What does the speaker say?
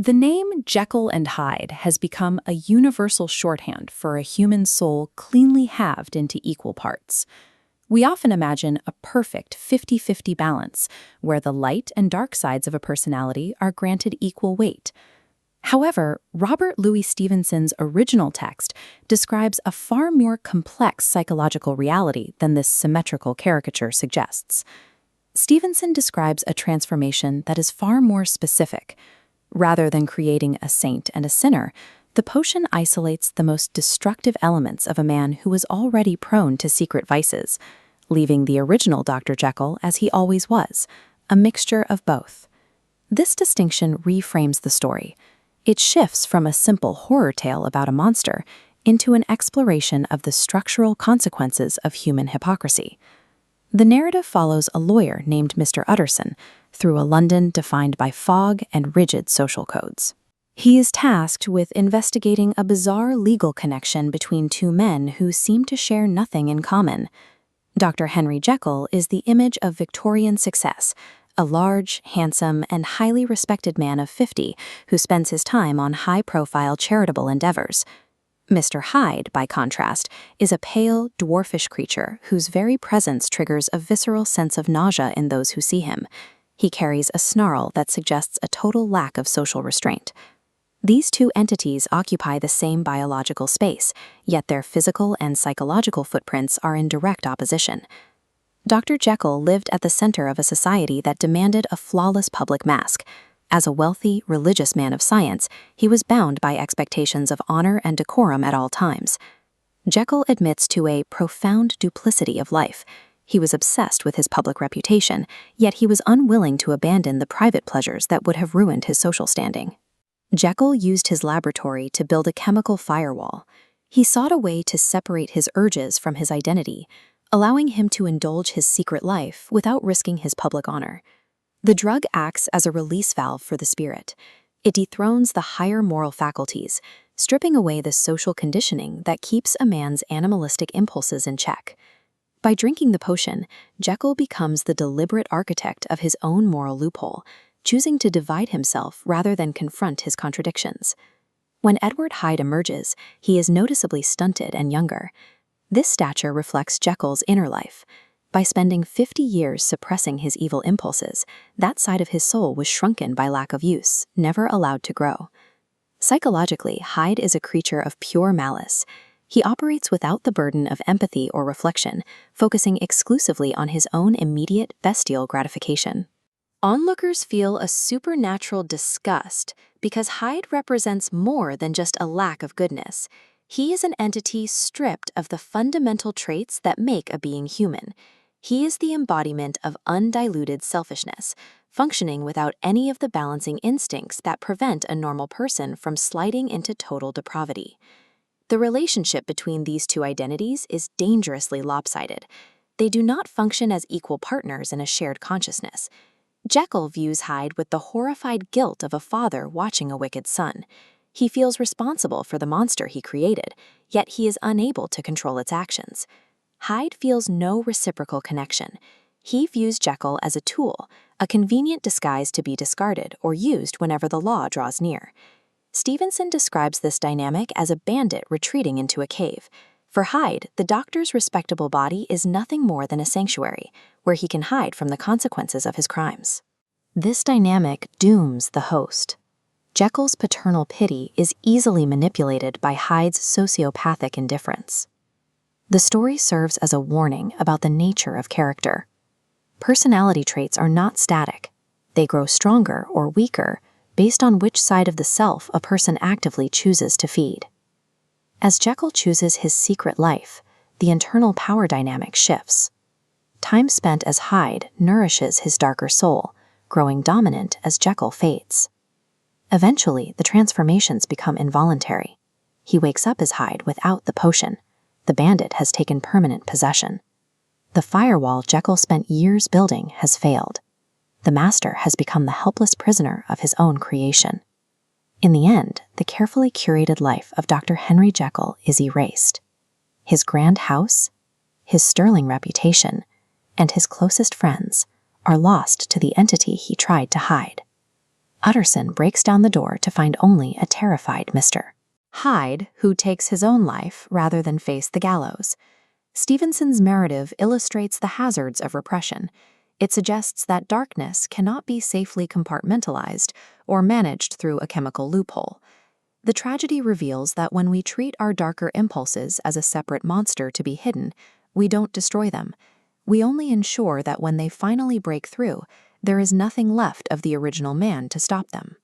The name Jekyll and Hyde has become a universal shorthand for a human soul cleanly halved into equal parts. We often imagine a perfect 50-50 balance, where the light and dark sides of a personality are granted equal weight. However, Robert Louis Stevenson's original text describes a far more complex psychological reality than this symmetrical caricature suggests. Stevenson describes a transformation that is far more specific. Rather than creating a saint and a sinner, the potion isolates the most destructive elements of a man who was already prone to secret vices, leaving the original Dr. Jekyll as he always was, a mixture of both. This distinction reframes the story. It shifts from a simple horror tale about a monster into an exploration of the structural consequences of human hypocrisy. The narrative follows a lawyer named Mr. Utterson through a London defined by fog and rigid social codes. He is tasked with investigating a bizarre legal connection between two men who seem to share nothing in common. Dr. Henry Jekyll is the image of Victorian success, a large, handsome, and highly respected man of 50 who spends his time on high-profile charitable endeavors. Mr. Hyde, by contrast, is a pale, dwarfish creature whose very presence triggers a visceral sense of nausea in those who see him. He carries a snarl that suggests a total lack of social restraint. These two entities occupy the same biological space, yet their physical and psychological footprints are in direct opposition. Dr. Jekyll lived at the center of a society that demanded a flawless public mask. As a wealthy, religious man of science, he was bound by expectations of honor and decorum at all times. Jekyll admits to a profound duplicity of life. He was obsessed with his public reputation, yet he was unwilling to abandon the private pleasures that would have ruined his social standing. Jekyll used his laboratory to build a chemical firewall. He sought a way to separate his urges from his identity, allowing him to indulge his secret life without risking his public honor. The drug acts as a release valve for the spirit. It dethrones the higher moral faculties, stripping away the social conditioning that keeps a man's animalistic impulses in check. By drinking the potion, Jekyll becomes the deliberate architect of his own moral loophole, choosing to divide himself rather than confront his contradictions. When Edward Hyde emerges, he is noticeably stunted and younger. This stature reflects Jekyll's inner life. By spending 50 years suppressing his evil impulses, that side of his soul was shrunken by lack of use, never allowed to grow. Psychologically, Hyde is a creature of pure malice. He operates without the burden of empathy or reflection, focusing exclusively on his own immediate bestial gratification. Onlookers feel a supernatural disgust because Hyde represents more than just a lack of goodness. He is an entity stripped of the fundamental traits that make a being human. He is the embodiment of undiluted selfishness, functioning without any of the balancing instincts that prevent a normal person from sliding into total depravity. The relationship between these two identities is dangerously lopsided. They do not function as equal partners in a shared consciousness. Jekyll views Hyde with the horrified guilt of a father watching a wicked son. He feels responsible for the monster he created, yet he is unable to control its actions. Hyde feels no reciprocal connection. He views Jekyll as a tool, a convenient disguise to be discarded or used whenever the law draws near. Stevenson describes this dynamic as a bandit retreating into a cave. For Hyde, the doctor's respectable body is nothing more than a sanctuary, where he can hide from the consequences of his crimes. This dynamic dooms the host. Jekyll's paternal pity is easily manipulated by Hyde's sociopathic indifference. The story serves as a warning about the nature of character. Personality traits are not static. They grow stronger or weaker based on which side of the self a person actively chooses to feed. As Jekyll chooses his secret life, the internal power dynamic shifts. Time spent as Hyde nourishes his darker soul, growing dominant as Jekyll fades. Eventually, the transformations become involuntary. He wakes up as Hyde without the potion. The bandit has taken permanent possession. The firewall Jekyll spent years building has failed. The master has become the helpless prisoner of his own creation. In the end, the carefully curated life of Dr. Henry Jekyll is erased. His grand house, his sterling reputation, and his closest friends are lost to the entity he tried to hide. Utterson breaks down the door to find only a terrified Mr. Hyde, who takes his own life rather than face the gallows. Stevenson's narrative illustrates the hazards of repression. It suggests that darkness cannot be safely compartmentalized or managed through a chemical loophole. The tragedy reveals that when we treat our darker impulses as a separate monster to be hidden, we don't destroy them. We only ensure that when they finally break through, there is nothing left of the original man to stop them.